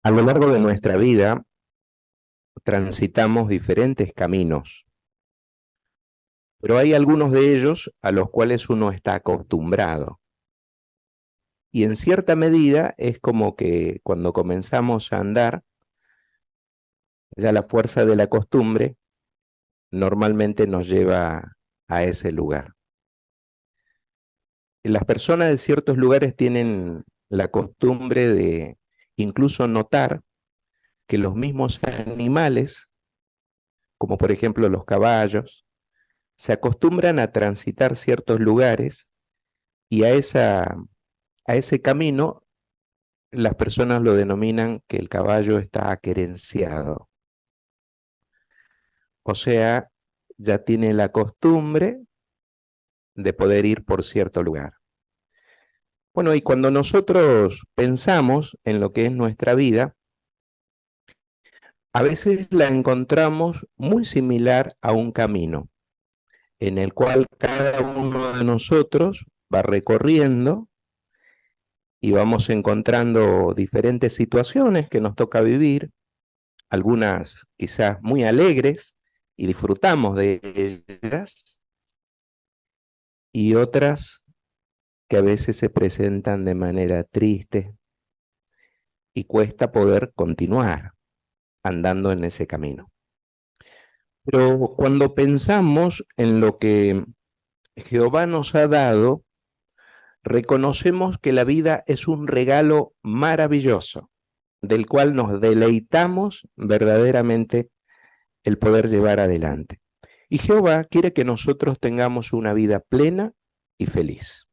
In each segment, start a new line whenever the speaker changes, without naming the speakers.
A lo largo de nuestra vida transitamos diferentes caminos, pero hay algunos de ellos a los cuales uno está acostumbrado. Y en cierta medida es como que cuando comenzamos a andar, ya la fuerza de la costumbre normalmente nos lleva a ese lugar. Las personas de ciertos lugares tienen la costumbre de incluso notar que los mismos animales, como por ejemplo los caballos, se acostumbran a transitar ciertos lugares y a ese camino las personas lo denominan que el caballo está aquerenciado. O sea, ya tiene la costumbre de poder ir por cierto lugar. Bueno, y cuando nosotros pensamos en lo que es nuestra vida, a veces la encontramos muy similar a un camino en el cual cada uno de nosotros va recorriendo y vamos encontrando diferentes situaciones que nos toca vivir, algunas quizás muy alegres y disfrutamos de ellas, y otras que a veces se presentan de manera triste y cuesta poder continuar andando en ese camino. Pero cuando pensamos en lo que Jehová nos ha dado, reconocemos que la vida es un regalo maravilloso, del cual nos deleitamos verdaderamente el poder llevar adelante. Y Jehová quiere que nosotros tengamos una vida plena y feliz.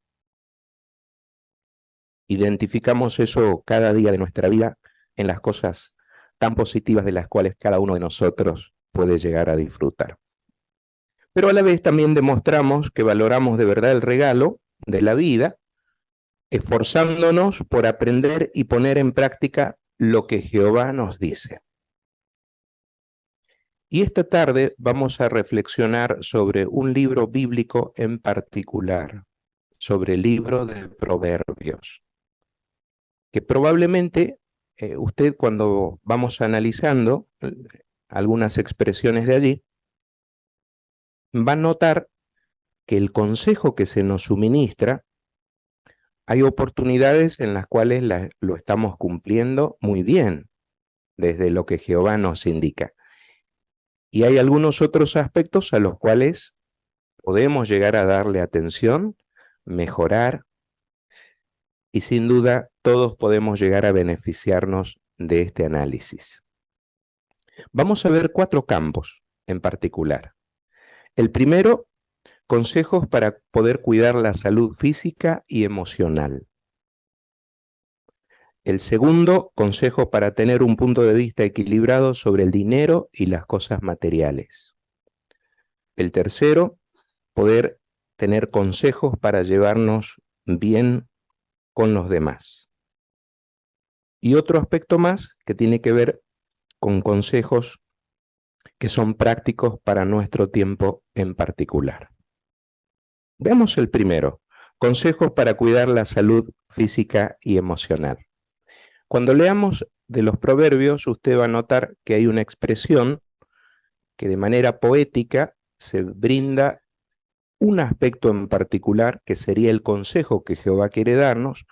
Identificamos eso cada día de nuestra vida en las cosas tan positivas de las cuales cada uno de nosotros puede llegar a disfrutar. Pero a la vez también demostramos que valoramos de verdad el regalo de la vida, esforzándonos por aprender y poner en práctica lo que Jehová nos dice. Y esta tarde vamos a reflexionar sobre un libro bíblico en particular, sobre el libro de Proverbios, que probablemente usted cuando vamos analizando algunas expresiones de allí, va a notar que el consejo que se nos suministra, hay oportunidades en las cuales lo estamos cumpliendo muy bien, desde lo que Jehová nos indica. Y hay algunos otros aspectos a los cuales podemos llegar a darle atención, mejorar, y sin duda todos podemos llegar a beneficiarnos de este análisis. Vamos a ver 4 campos en particular. El primero, consejos para poder cuidar la salud física y emocional. El segundo, consejos para tener un punto de vista equilibrado sobre el dinero y las cosas materiales. El tercero, poder tener consejos para llevarnos bien con los demás. Y otro aspecto más que tiene que ver con consejos que son prácticos para nuestro tiempo en particular. Veamos el primero, consejos para cuidar la salud física y emocional. Cuando leamos de los proverbios, usted va a notar que hay una expresión que de manera poética se brinda un aspecto en particular que sería el consejo que Jehová quiere darnos,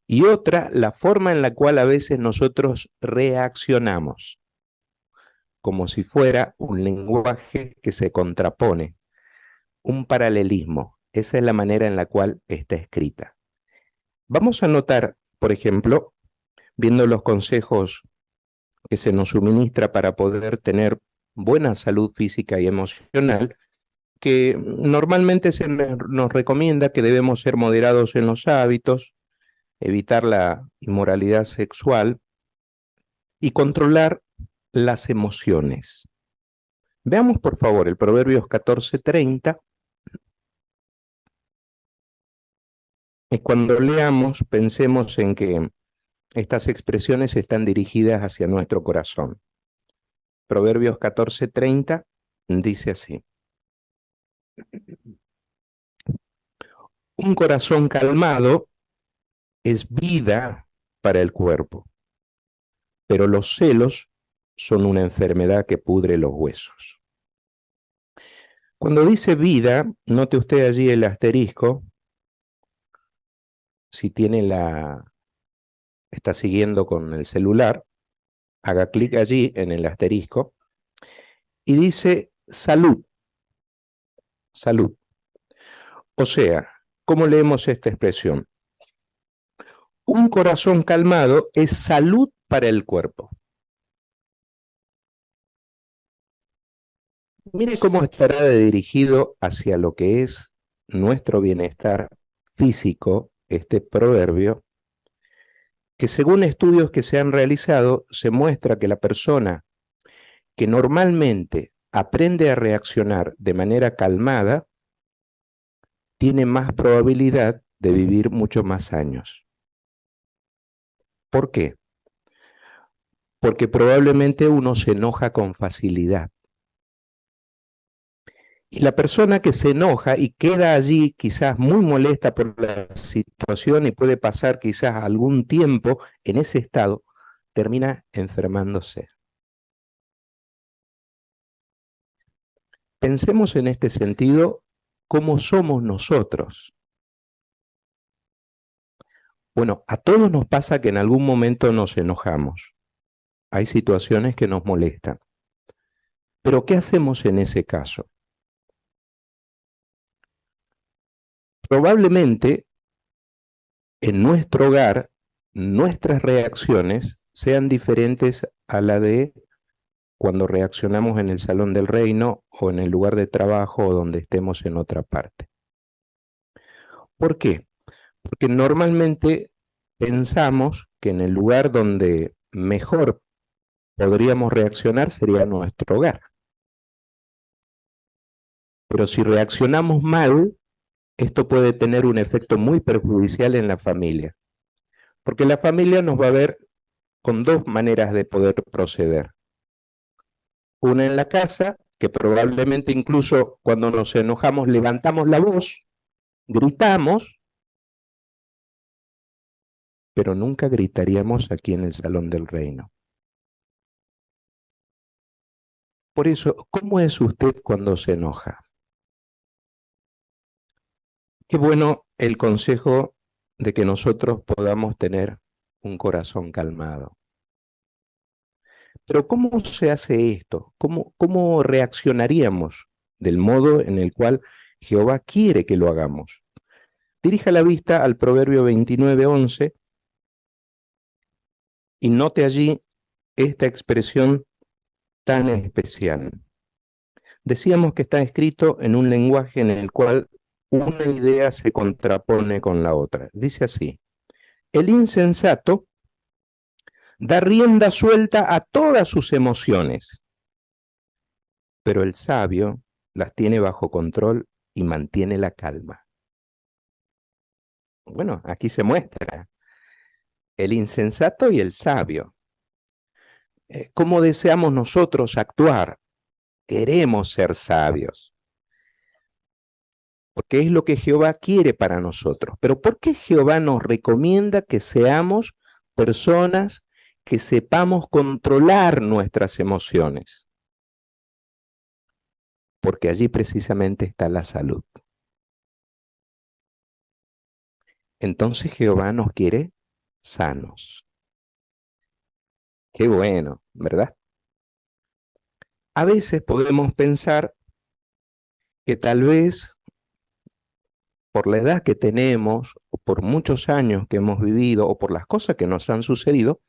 y otra, la forma en la cual a veces nosotros reaccionamos, como si fuera un lenguaje que se contrapone, un paralelismo. Esa es la manera en la cual está escrita. Vamos a notar, por ejemplo, viendo los consejos que se nos suministra para poder tener buena salud física y emocional, que normalmente nos recomienda que debemos ser moderados en los hábitos, evitar la inmoralidad sexual y controlar las emociones. Veamos por favor el Proverbios 14:30. Y cuando leamos, pensemos en que estas expresiones están dirigidas hacia nuestro corazón. Proverbios 14:30 dice así: un corazón calmado es vida para el cuerpo, pero los celos son una enfermedad que pudre los huesos. Cuando dice vida, note usted allí el asterisco, si tiene está siguiendo con el celular, haga clic allí en el asterisco y dice salud, salud. O sea, ¿cómo leemos esta expresión? Un corazón calmado es salud para el cuerpo. Mire cómo estará dirigido hacia lo que es nuestro bienestar físico, este proverbio, que según estudios que se han realizado, se muestra que la persona que normalmente aprende a reaccionar de manera calmada, tiene más probabilidad de vivir mucho más años. ¿Por qué? Porque probablemente uno se enoja con facilidad. Y la persona que se enoja y queda allí quizás muy molesta por la situación y puede pasar quizás algún tiempo en ese estado, termina enfermándose. Pensemos en este sentido, ¿cómo somos nosotros? Bueno, a todos nos pasa que en algún momento nos enojamos. Hay situaciones que nos molestan. Pero ¿qué hacemos en ese caso? Probablemente en nuestro hogar nuestras reacciones sean diferentes a la de cuando reaccionamos en el salón del reino o en el lugar de trabajo o donde estemos en otra parte. ¿Por qué? Porque normalmente pensamos que en el lugar donde mejor podríamos reaccionar sería nuestro hogar. Pero si reaccionamos mal, esto puede tener un efecto muy perjudicial en la familia, porque la familia nos va a ver con dos maneras de poder proceder. Una en la casa, que probablemente incluso cuando nos enojamos levantamos la voz, gritamos, pero nunca gritaríamos aquí en el Salón del Reino. Por eso, ¿cómo es usted cuando se enoja? Qué bueno el consejo de que nosotros podamos tener un corazón calmado. Pero ¿cómo se hace esto? ¿Cómo reaccionaríamos del modo en el cual Jehová quiere que lo hagamos? Dirija la vista al Proverbio 29:11 y note allí esta expresión tan especial. Decíamos que está escrito en un lenguaje en el cual una idea se contrapone con la otra. Dice así: el insensato da rienda suelta a todas sus emociones, pero el sabio las tiene bajo control y mantiene la calma. Bueno, aquí se muestra el insensato y el sabio. ¿Cómo deseamos nosotros actuar? Queremos ser sabios, porque es lo que Jehová quiere para nosotros. Pero ¿por qué Jehová nos recomienda que seamos personas que sepamos controlar nuestras emociones? Porque allí precisamente está la salud. Entonces Jehová nos quiere sanos. Qué bueno, ¿verdad? A veces podemos pensar que tal vez por la edad que tenemos, o por muchos años que hemos vivido, o por las cosas que nos han sucedido,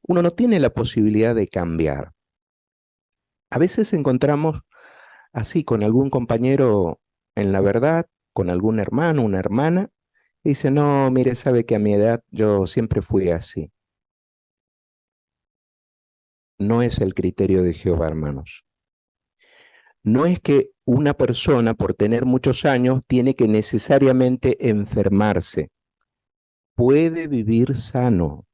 uno no tiene la posibilidad de cambiar. A veces encontramos así con algún compañero en la verdad, con algún hermano, una hermana, y dice, no, mire, sabe que a mi edad yo siempre fui así. No es el criterio de Jehová, hermanos. No es que una persona por tener muchos años tiene que necesariamente enfermarse. Puede vivir sano.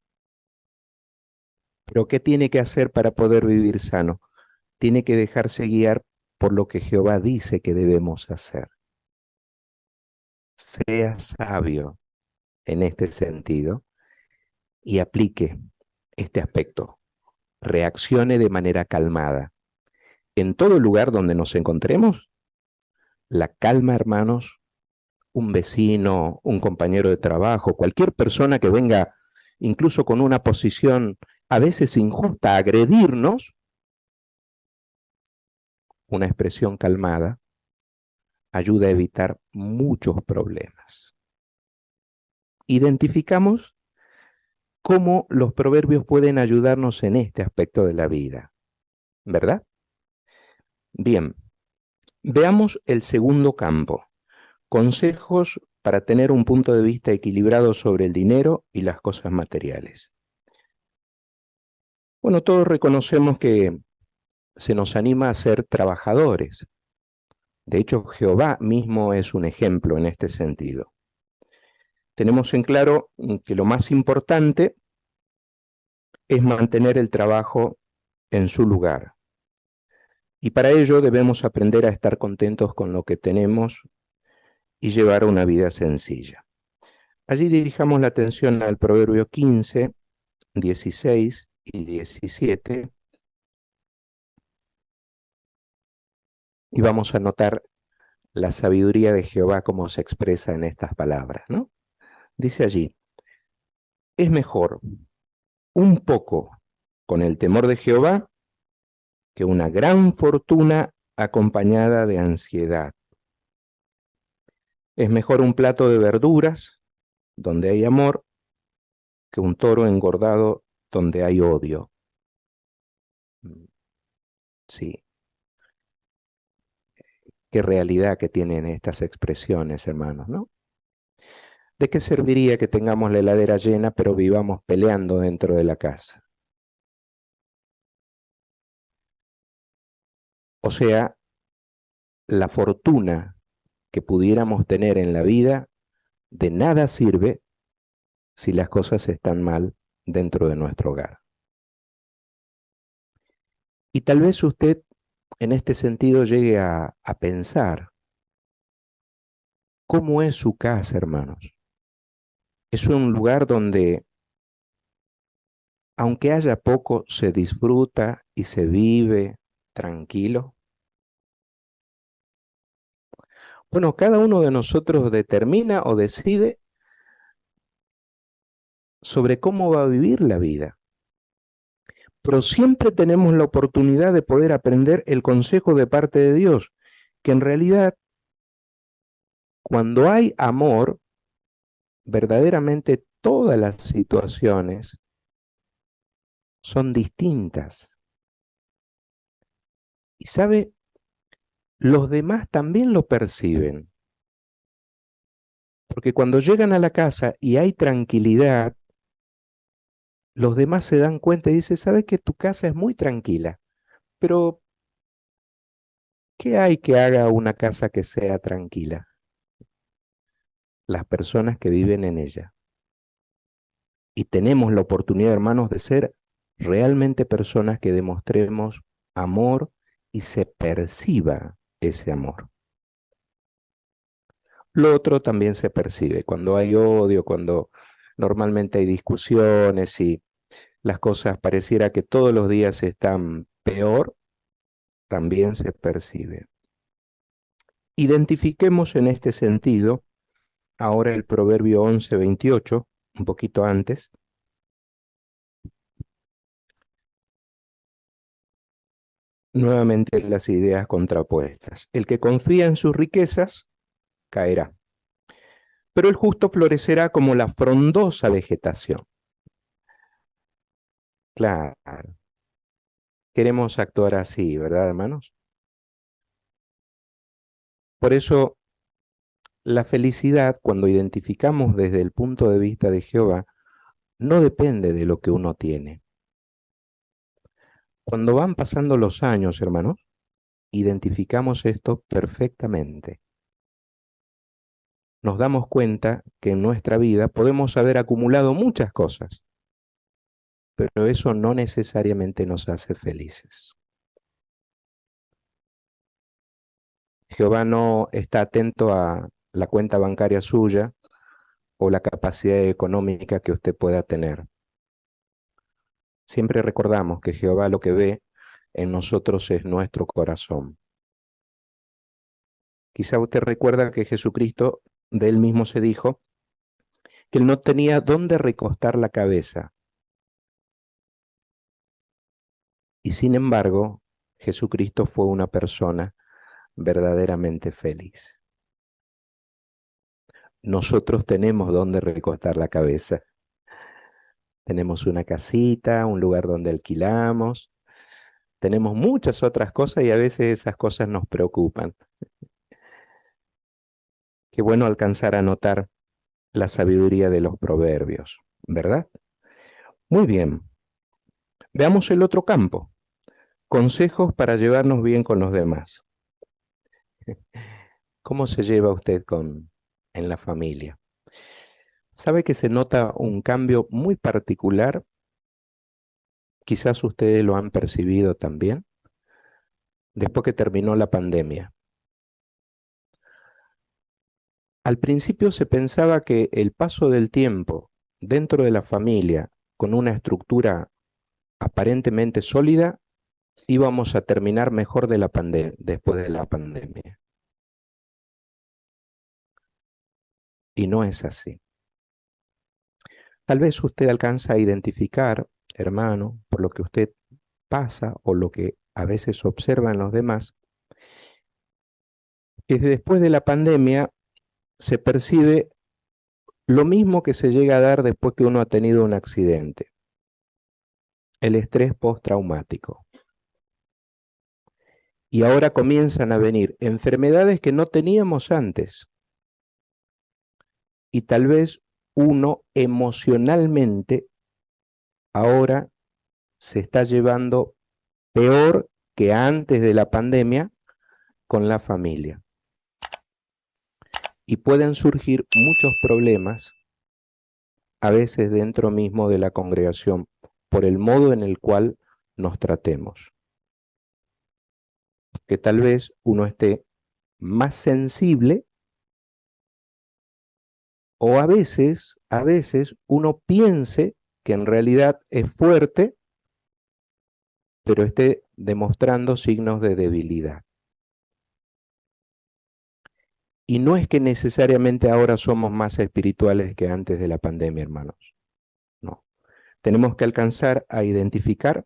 Pero ¿qué tiene que hacer para poder vivir sano? Tiene que dejarse guiar por lo que Jehová dice que debemos hacer. Sea sabio en este sentido y aplique este aspecto. reaccione de manera calmada. En todo lugar donde nos encontremos, la calma, hermanos, un vecino, un compañero de trabajo, cualquier persona que venga incluso con una posición a veces injusta a agredirnos, una expresión calmada ayuda a evitar muchos problemas. Identificamos cómo los proverbios pueden ayudarnos en este aspecto de la vida, ¿verdad? Bien, veamos el segundo campo, consejos para tener un punto de vista equilibrado sobre el dinero y las cosas materiales. Bueno, todos reconocemos que se nos anima a ser trabajadores. De hecho, Jehová mismo es un ejemplo en este sentido. Tenemos en claro que lo más importante es mantener el trabajo en su lugar. Y para ello debemos aprender a estar contentos con lo que tenemos y llevar una vida sencilla. Allí dirijamos la atención al Proverbio 15, 16 y 17 y vamos a notar la sabiduría de Jehová como se expresa en estas palabras, ¿no? Dice allí, es mejor un poco con el temor de Jehová que una gran fortuna acompañada de ansiedad. Es mejor un plato de verduras donde hay amor que un toro engordado donde hay odio. Sí, qué realidad que tienen estas expresiones, hermanos, ¿no? ¿De qué serviría que tengamos la heladera llena pero vivamos peleando dentro de la casa? O sea, la fortuna que pudiéramos tener en la vida de nada sirve si las cosas están mal dentro de nuestro hogar. Y tal vez usted en este sentido llegue a pensar, ¿cómo es su casa, hermanos? Es un lugar donde, aunque haya poco, se disfruta y se vive tranquilo. Bueno, cada uno de nosotros determina o decide sobre cómo va a vivir la vida. Pero siempre tenemos la oportunidad de poder aprender el consejo de parte de Dios, que en realidad, cuando hay amor, verdaderamente todas las situaciones son distintas. Y sabe, los demás también lo perciben, porque cuando llegan a la casa y hay tranquilidad, los demás se dan cuenta y dicen, sabes que tu casa es muy tranquila, pero ¿qué hay que haga una casa que sea tranquila? Las personas que viven en ella. Y tenemos la oportunidad, hermanos, de ser realmente personas que demostremos amor y se perciba ese amor. Lo otro también se percibe, cuando hay odio, cuando normalmente hay discusiones y las cosas pareciera que todos los días están peor, también se percibe. Identifiquemos en este sentido ahora el Proverbio 11:28, un poquito antes. Nuevamente las ideas contrapuestas. El que confía en sus riquezas caerá, pero el justo florecerá como la frondosa vegetación. Claro, queremos actuar así, ¿verdad, hermanos? Por eso, la felicidad, cuando identificamos desde el punto de vista de Jehová, no depende de lo que uno tiene. Cuando van pasando los años, hermanos, identificamos esto perfectamente. Nos damos cuenta que en nuestra vida podemos haber acumulado muchas cosas, pero eso no necesariamente nos hace felices. Jehová no está atento a la cuenta bancaria suya o la capacidad económica que usted pueda tener. Siempre recordamos que Jehová lo que ve en nosotros es nuestro corazón. Quizá usted recuerda que Jesucristo de él mismo se dijo que él no tenía dónde recostar la cabeza. Y sin embargo, Jesucristo fue una persona verdaderamente feliz. Nosotros tenemos dónde recostar la cabeza. Tenemos una casita, un lugar donde alquilamos, tenemos muchas otras cosas y a veces esas cosas nos preocupan. Qué bueno alcanzar a notar la sabiduría de los proverbios, ¿verdad? Muy bien. Veamos el otro campo. Consejos para llevarnos bien con los demás. ¿Cómo se lleva usted en la familia? ¿Sabe que se nota un cambio muy particular? Quizás ustedes lo han percibido también, después que terminó la pandemia. Al principio se pensaba que el paso del tiempo dentro de la familia, con una estructura aparentemente sólida, íbamos a terminar mejor después de la pandemia. Y no es así. Tal vez usted alcanza a identificar, hermano, por lo que usted pasa o lo que a veces observa en los demás, que después de la pandemia se percibe lo mismo que se llega a dar después que uno ha tenido un accidente, el estrés postraumático. Y ahora comienzan a venir enfermedades que no teníamos antes. Y tal vez uno emocionalmente ahora se está llevando peor que antes de la pandemia con la familia. Y pueden surgir muchos problemas, a veces dentro mismo de la congregación, por el modo en el cual nos tratemos. Que tal vez uno esté más sensible o a veces uno piense que en realidad es fuerte, pero esté demostrando signos de debilidad. Y no es que necesariamente ahora somos más espirituales que antes de la pandemia, hermanos. No. Tenemos que alcanzar a identificar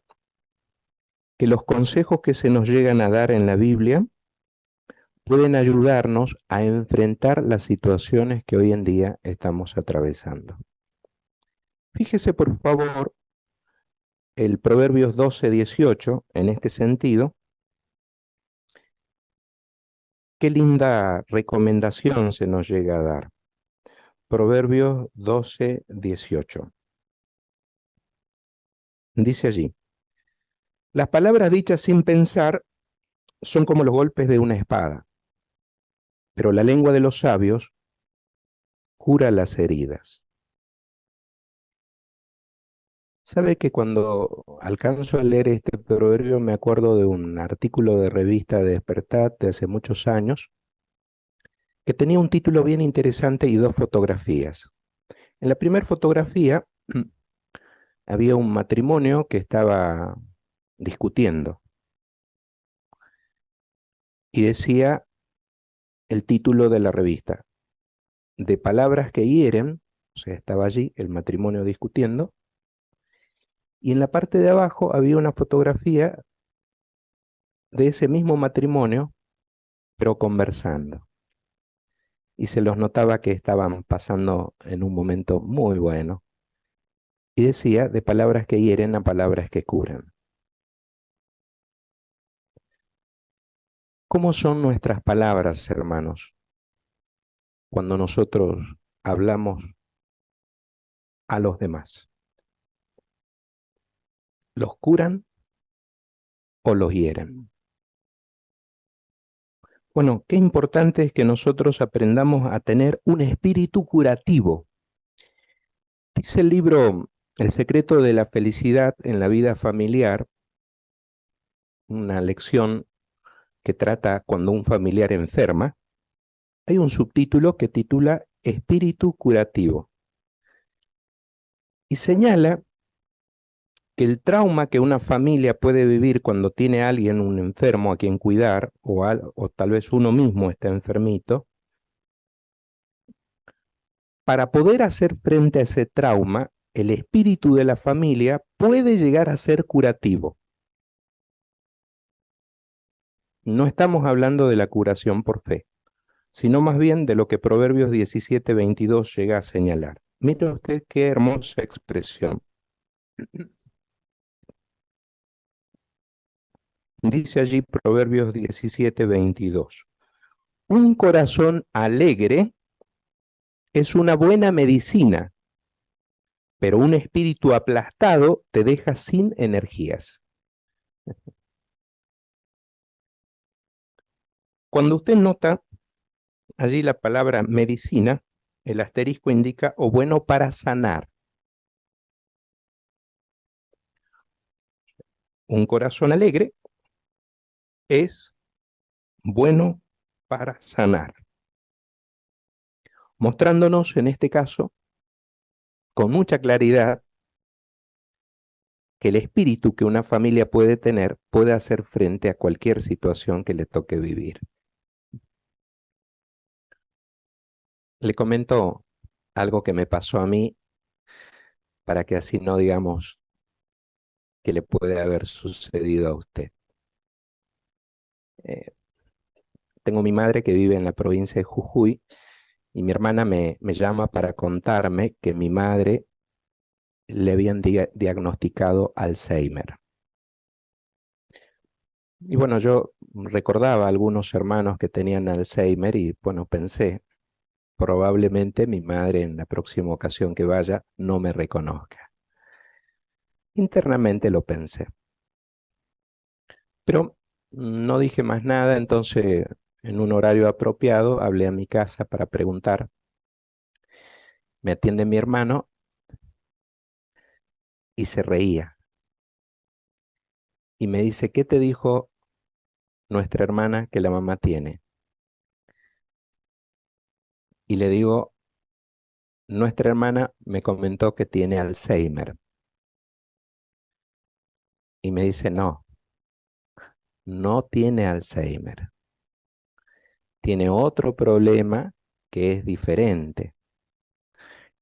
que los consejos que se nos llegan a dar en la Biblia pueden ayudarnos a enfrentar las situaciones que hoy en día estamos atravesando. Fíjese, por favor, el Proverbios 12:18, en este sentido. Qué linda recomendación se nos llega a dar. Proverbios 12:18. Dice allí: las palabras dichas sin pensar son como los golpes de una espada, pero la lengua de los sabios cura las heridas. ¿Sabe que cuando alcanzo a leer este proverbio me acuerdo de un artículo de revista de Despertar de hace muchos años que tenía un título bien interesante y dos fotografías? En la primera fotografía había un matrimonio que estaba discutiendo y decía el título de la revista: de palabras que hieren. O sea, estaba allí el matrimonio discutiendo, y en la parte de abajo había una fotografía de ese mismo matrimonio, pero conversando. Y se los notaba que estaban pasando en un momento muy bueno. Y decía, de palabras que hieren a palabras que curan. ¿Cómo son nuestras palabras, hermanos, cuando nosotros hablamos a los demás? ¿Los curan o los hieren? Bueno, qué importante es que nosotros aprendamos a tener un espíritu curativo. Dice el libro El secreto de la felicidad en la vida familiar, una lección que trata cuando un familiar enferma. Hay un subtítulo que titula Espíritu curativo y señala que el trauma que una familia puede vivir cuando tiene a alguien, un enfermo a quien cuidar, o tal vez uno mismo está enfermito, para poder hacer frente a ese trauma, el espíritu de la familia puede llegar a ser curativo. No estamos hablando de la curación por fe, sino más bien de lo que Proverbios 17:22 llega a señalar. Mire usted qué hermosa expresión. Dice allí Proverbios 17:22. Un corazón alegre es una buena medicina, pero un espíritu aplastado te deja sin energías. Cuando usted nota allí la palabra medicina, el asterisco indica o bueno para sanar. Un corazón alegre es bueno para sanar, mostrándonos en este caso con mucha claridad que el espíritu que una familia puede tener puede hacer frente a cualquier situación que le toque vivir. Le comento algo que me pasó a mí para que así no digamos que le puede haber sucedido a usted. Eh, Tengo mi madre que vive en la provincia de Jujuy y mi hermana me llama para contarme que mi madre le habían diagnosticado Alzheimer. Y bueno, yo recordaba a algunos hermanos que tenían Alzheimer y bueno, pensé, probablemente mi madre en la próxima ocasión que vaya no me reconozca. Internamente lo pensé, pero no dije más nada, entonces en un horario apropiado hablé a mi casa para preguntar. Me atiende mi hermano y se reía y me dice, ¿qué te dijo nuestra hermana que la mamá tiene? Y le digo, nuestra hermana me comentó que tiene Alzheimer. Y me dice, no, no tiene Alzheimer. Tiene otro problema que es diferente,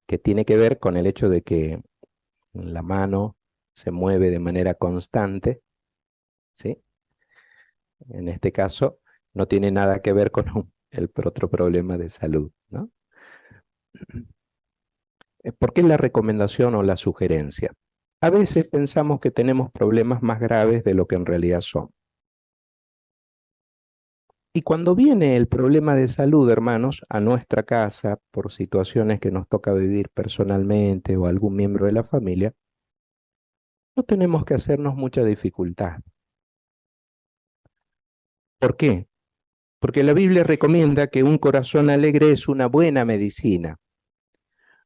que tiene que ver con el hecho de que la mano se mueve de manera constante, ¿sí? En este caso, no tiene nada que ver con el otro problema de salud, ¿no? ¿Por qué la recomendación o la sugerencia? A veces pensamos que tenemos problemas más graves de lo que en realidad son. Y cuando viene el problema de salud, hermanos, a nuestra casa, por situaciones que nos toca vivir personalmente o algún miembro de la familia, no tenemos que hacernos mucha dificultad. ¿Por qué? Porque la Biblia recomienda que un corazón alegre es una buena medicina.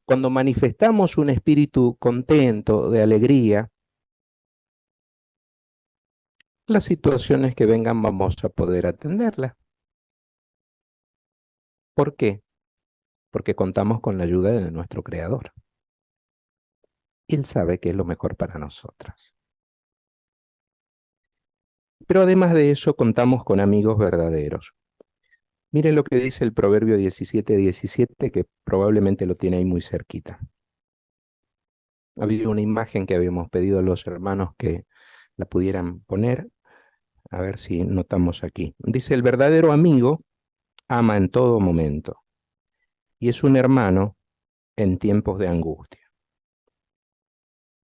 Cuando manifestamos un espíritu contento, de alegría, las situaciones que vengan vamos a poder atenderlas. ¿Por qué? Porque contamos con la ayuda de nuestro Creador. Él sabe qué es lo mejor para nosotras. Pero además de eso, contamos con amigos verdaderos. Miren lo que dice el Proverbio 17:17, que probablemente lo tiene ahí muy cerquita. Había una imagen que habíamos pedido a los hermanos que la pudieran poner, a ver si notamos aquí. Dice, el verdadero amigo ama en todo momento y es un hermano en tiempos de angustia.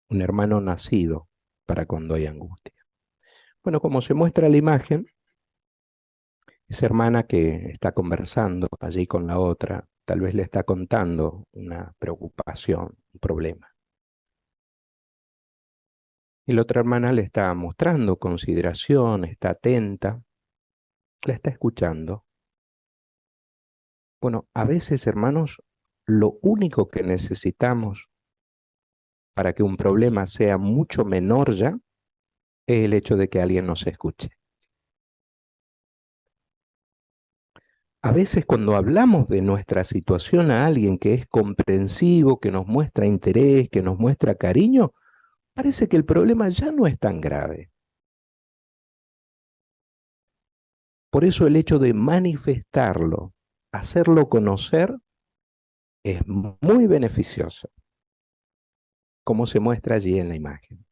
Un hermano nacido para cuando hay angustia. Bueno, como se muestra la imagen, esa hermana que está conversando allí con la otra, tal vez le está contando una preocupación, un problema. Y la otra hermana le está mostrando consideración, está atenta, la está escuchando. Bueno, a veces, hermanos, lo único que necesitamos para que un problema sea mucho menor ya es el hecho de que alguien nos escuche. A veces cuando hablamos de nuestra situación a alguien que es comprensivo, que nos muestra interés, que nos muestra cariño, parece que el problema ya no es tan grave. Por eso el hecho de manifestarlo, hacerlo conocer, es muy beneficioso, como se muestra allí en la imagen.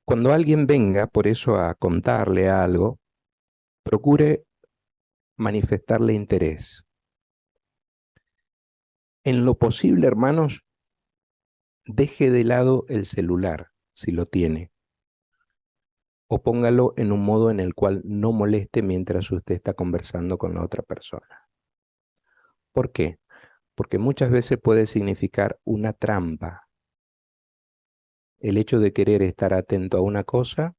Cuando alguien venga, por eso, a contarle algo, procure manifestarle interés. En lo posible, hermanos, deje de lado el celular, si lo tiene, o póngalo en un modo en el cual no moleste mientras usted está conversando con la otra persona. ¿Por qué? Porque muchas veces puede significar una trampa. El hecho de querer estar atento a una cosa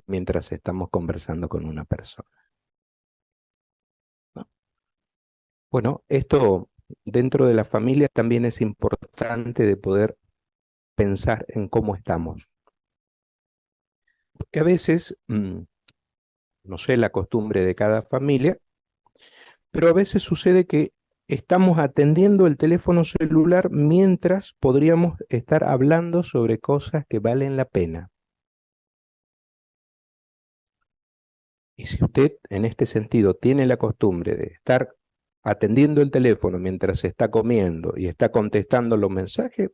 mientras estamos conversando con una persona, ¿no? Bueno, esto dentro de la familia también es importante de poder pensar en cómo estamos. Porque a veces, no sé la costumbre de cada familia, pero a veces sucede que estamos atendiendo el teléfono celular mientras podríamos estar hablando sobre cosas que valen la pena. Y si usted en este sentido tiene la costumbre de estar atendiendo el teléfono mientras está comiendo y está contestando los mensajes,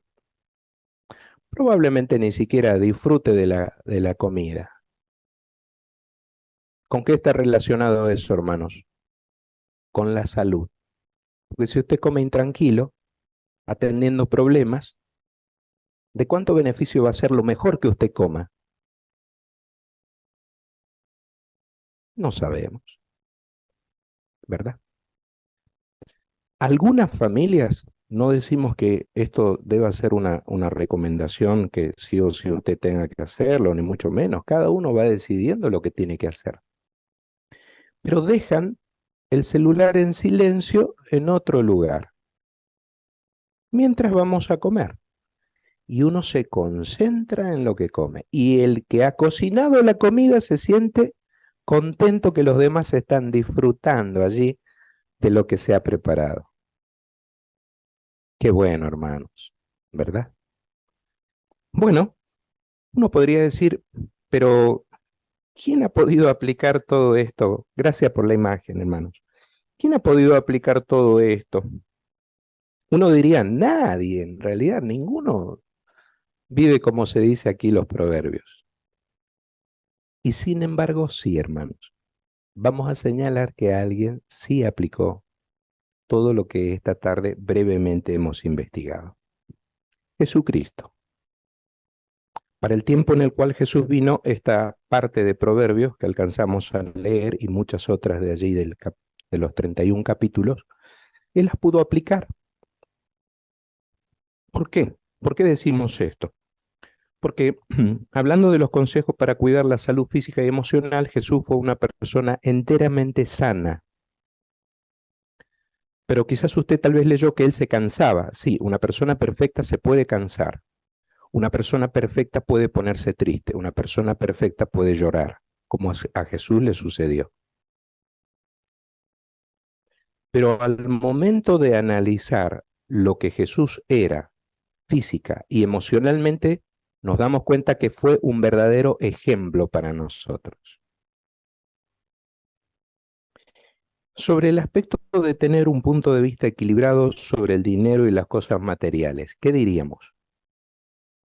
probablemente ni siquiera disfrute de la comida. ¿Con qué está relacionado eso, hermanos? Con la salud. Porque si usted come intranquilo, atendiendo problemas, ¿de cuánto beneficio va a ser lo mejor que usted coma? No sabemos, ¿verdad? Algunas familias, no decimos que esto deba ser una recomendación que sí o sí usted tenga que hacerlo, ni mucho menos. Cada uno va decidiendo lo que tiene que hacer. Pero dejan el celular en silencio en otro lugar, mientras vamos a comer. Y uno se concentra en lo que come. Y el que ha cocinado la comida se siente contento que los demás están disfrutando allí de lo que se ha preparado. Qué bueno, hermanos, ¿verdad? Bueno, uno podría decir, pero ¿quién ha podido aplicar todo esto? Gracias por la imagen, hermanos. ¿Quién ha podido aplicar todo esto? Uno diría, nadie, en realidad, ninguno vive como se dice aquí los proverbios. Y sin embargo, sí, hermanos, vamos a señalar que alguien sí aplicó todo lo que esta tarde brevemente hemos investigado. Jesucristo. Para el tiempo en el cual Jesús vino, esta parte de Proverbios que alcanzamos a leer y muchas otras de allí de los 31 capítulos, él las pudo aplicar. ¿Por qué? ¿Por qué decimos esto? Porque hablando de los consejos para cuidar la salud física y emocional, Jesús fue una persona enteramente sana. Pero quizás usted tal vez leyó que él se cansaba. Sí, una persona perfecta se puede cansar. Una persona perfecta puede ponerse triste. Una persona perfecta puede llorar, como a Jesús le sucedió. Pero al momento de analizar lo que Jesús era física y emocionalmente, nos damos cuenta que fue un verdadero ejemplo para nosotros. Sobre el aspecto de tener un punto de vista equilibrado sobre el dinero y las cosas materiales, ¿qué diríamos?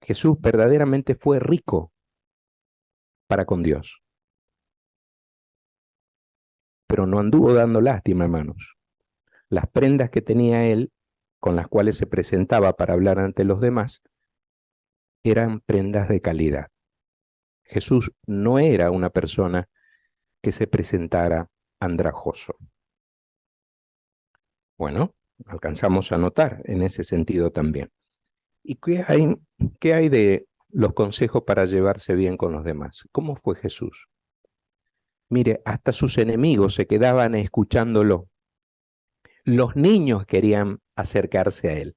Jesús verdaderamente fue rico para con Dios, pero no anduvo dando lástima, hermanos. Las prendas que tenía él, con las cuales se presentaba para hablar ante los demás, eran prendas de calidad. Jesús no era una persona que se presentara andrajoso. Bueno, alcanzamos a notar en ese sentido también. ¿Y qué hay de los consejos para llevarse bien con los demás? ¿Cómo fue Jesús? Mire, hasta sus enemigos se quedaban escuchándolo. Los niños querían acercarse a él.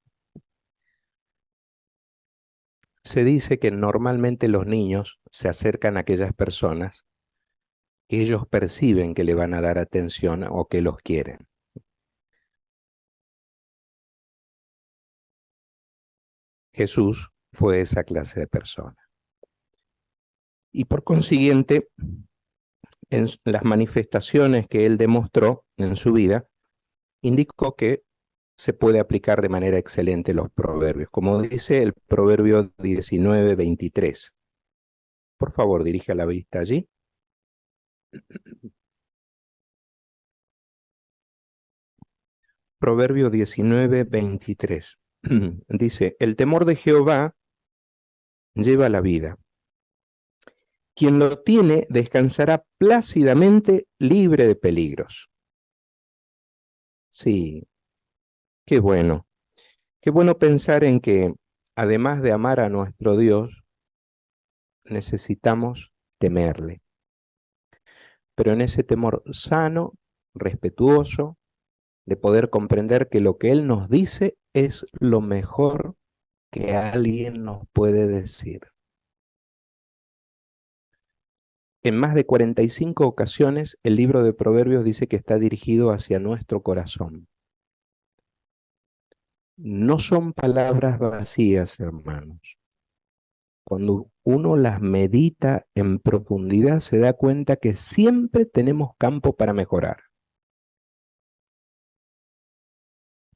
Se dice que normalmente los niños se acercan a aquellas personas que ellos perciben que le van a dar atención o que los quieren. Jesús fue esa clase de persona. Y por consiguiente, en las manifestaciones que él demostró en su vida, indicó que se puede aplicar de manera excelente los proverbios, como dice el proverbio 19:23. Por favor, dirija la vista allí. Proverbio 19:23. Dice, el temor de Jehová lleva la vida. Quien lo tiene descansará plácidamente libre de peligros. Sí, qué bueno. Qué bueno pensar en que, además de amar a nuestro Dios, necesitamos temerle. Pero en ese temor sano, respetuoso, de poder comprender que lo que Él nos dice es lo mejor que alguien nos puede decir. En más de 45 ocasiones, el libro de Proverbios dice que está dirigido hacia nuestro corazón. No son palabras vacías, hermanos. Cuando uno las medita en profundidad, se da cuenta que siempre tenemos campo para mejorar.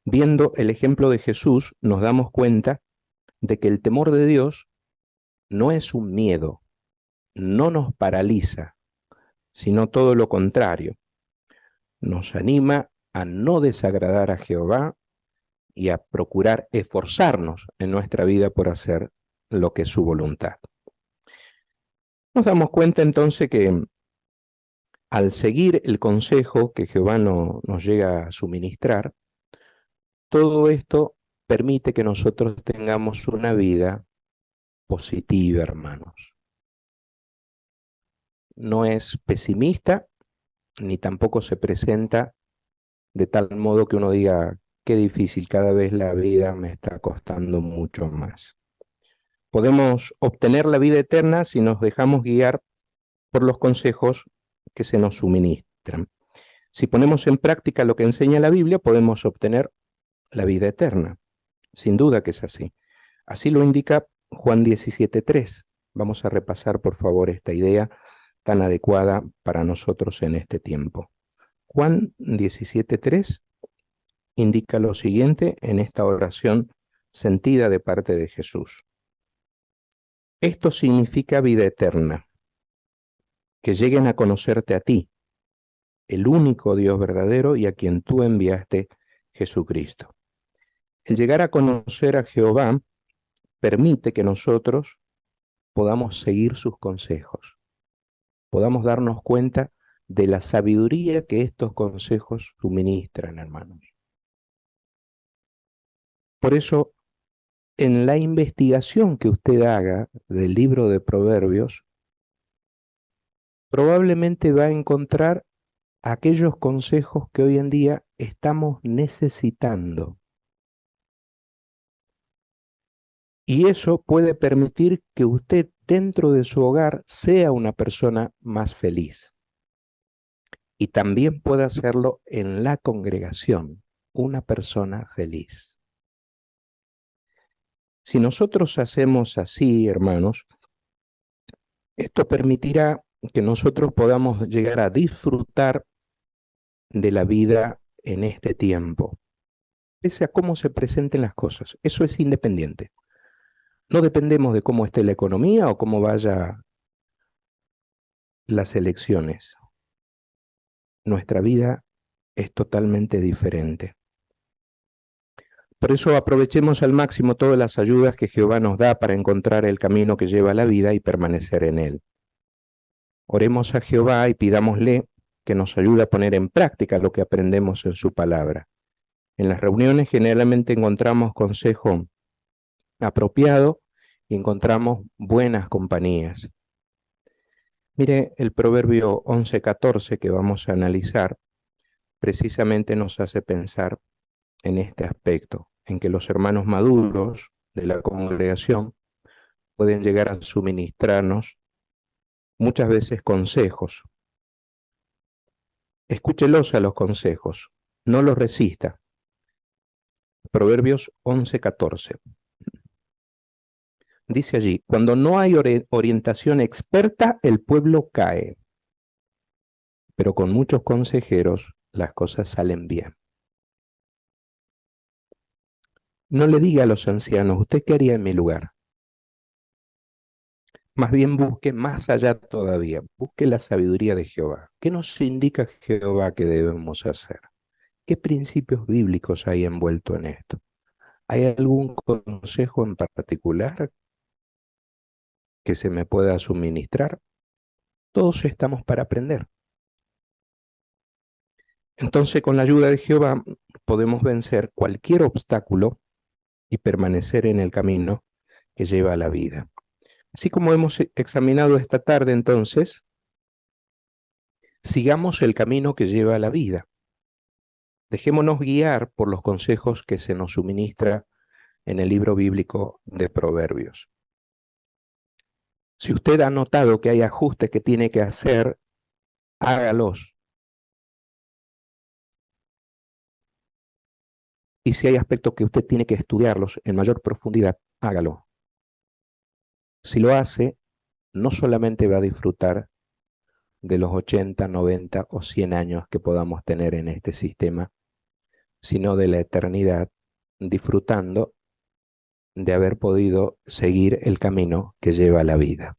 Viendo el ejemplo de Jesús, nos damos cuenta de que el temor de Dios no es un miedo, no nos paraliza, sino todo lo contrario. Nos anima a no desagradar a Jehová y a procurar esforzarnos en nuestra vida por hacer lo que es su voluntad. Nos damos cuenta entonces que al seguir el consejo que Jehová nos llega a suministrar, todo esto permite que nosotros tengamos una vida positiva, hermanos. No es pesimista, ni tampoco se presenta de tal modo que uno diga, qué difícil, cada vez la vida me está costando mucho más. Podemos obtener la vida eterna si nos dejamos guiar por los consejos que se nos suministran. Si ponemos en práctica lo que enseña la Biblia, podemos obtener la vida eterna. Sin duda que es así. Así lo indica Juan 17:3. Vamos a repasar, por favor, esta idea tan adecuada para nosotros en este tiempo. Juan 17:3 indica lo siguiente en esta oración sentida de parte de Jesús. Esto significa vida eterna, que lleguen a conocerte a ti, el único Dios verdadero y a quien tú enviaste, Jesucristo. El llegar a conocer a Jehová permite que nosotros podamos seguir sus consejos, podamos darnos cuenta de la sabiduría que estos consejos suministran, hermanos. Por eso, en la investigación que usted haga del libro de Proverbios, probablemente va a encontrar aquellos consejos que hoy en día estamos necesitando. Y eso puede permitir que usted dentro de su hogar sea una persona más feliz. Y también puede hacerlo en la congregación, una persona feliz. Si nosotros hacemos así, hermanos, esto permitirá que nosotros podamos llegar a disfrutar de la vida en este tiempo, pese a cómo se presenten las cosas. Eso es independiente. No dependemos de cómo esté la economía o cómo vaya las elecciones. Nuestra vida es totalmente diferente. Por eso aprovechemos al máximo todas las ayudas que Jehová nos da para encontrar el camino que lleva a la vida y permanecer en él. Oremos a Jehová y pidámosle que nos ayude a poner en práctica lo que aprendemos en su palabra. En las reuniones generalmente encontramos consejo apropiado y encontramos buenas compañías. Mire, el proverbio 11:14 que vamos a analizar precisamente nos hace pensar en este aspecto, en que los hermanos maduros de la congregación pueden llegar a suministrarnos muchas veces consejos. Escúchelos a los consejos, no los resista. Proverbios 11:14. Dice allí, cuando no hay orientación experta, el pueblo cae, pero con muchos consejeros las cosas salen bien. No le diga a los ancianos, ¿usted qué haría en mi lugar? Más bien busque más allá todavía, busque la sabiduría de Jehová. ¿Qué nos indica Jehová que debemos hacer? ¿Qué principios bíblicos hay envuelto en esto? ¿Hay algún consejo en particular que se me pueda suministrar? Todos estamos para aprender. Entonces, con la ayuda de Jehová, podemos vencer cualquier obstáculo y permanecer en el camino que lleva a la vida. Así como hemos examinado esta tarde, entonces, sigamos el camino que lleva a la vida. Dejémonos guiar por los consejos que se nos suministra en el libro bíblico de Proverbios. Si usted ha notado que hay ajustes que tiene que hacer, hágalos. Y si hay aspectos que usted tiene que estudiarlos en mayor profundidad, hágalo. Si lo hace, no solamente va a disfrutar de los 80, 90 o 100 años que podamos tener en este sistema, sino de la eternidad, disfrutando de haber podido seguir el camino que lleva a la vida.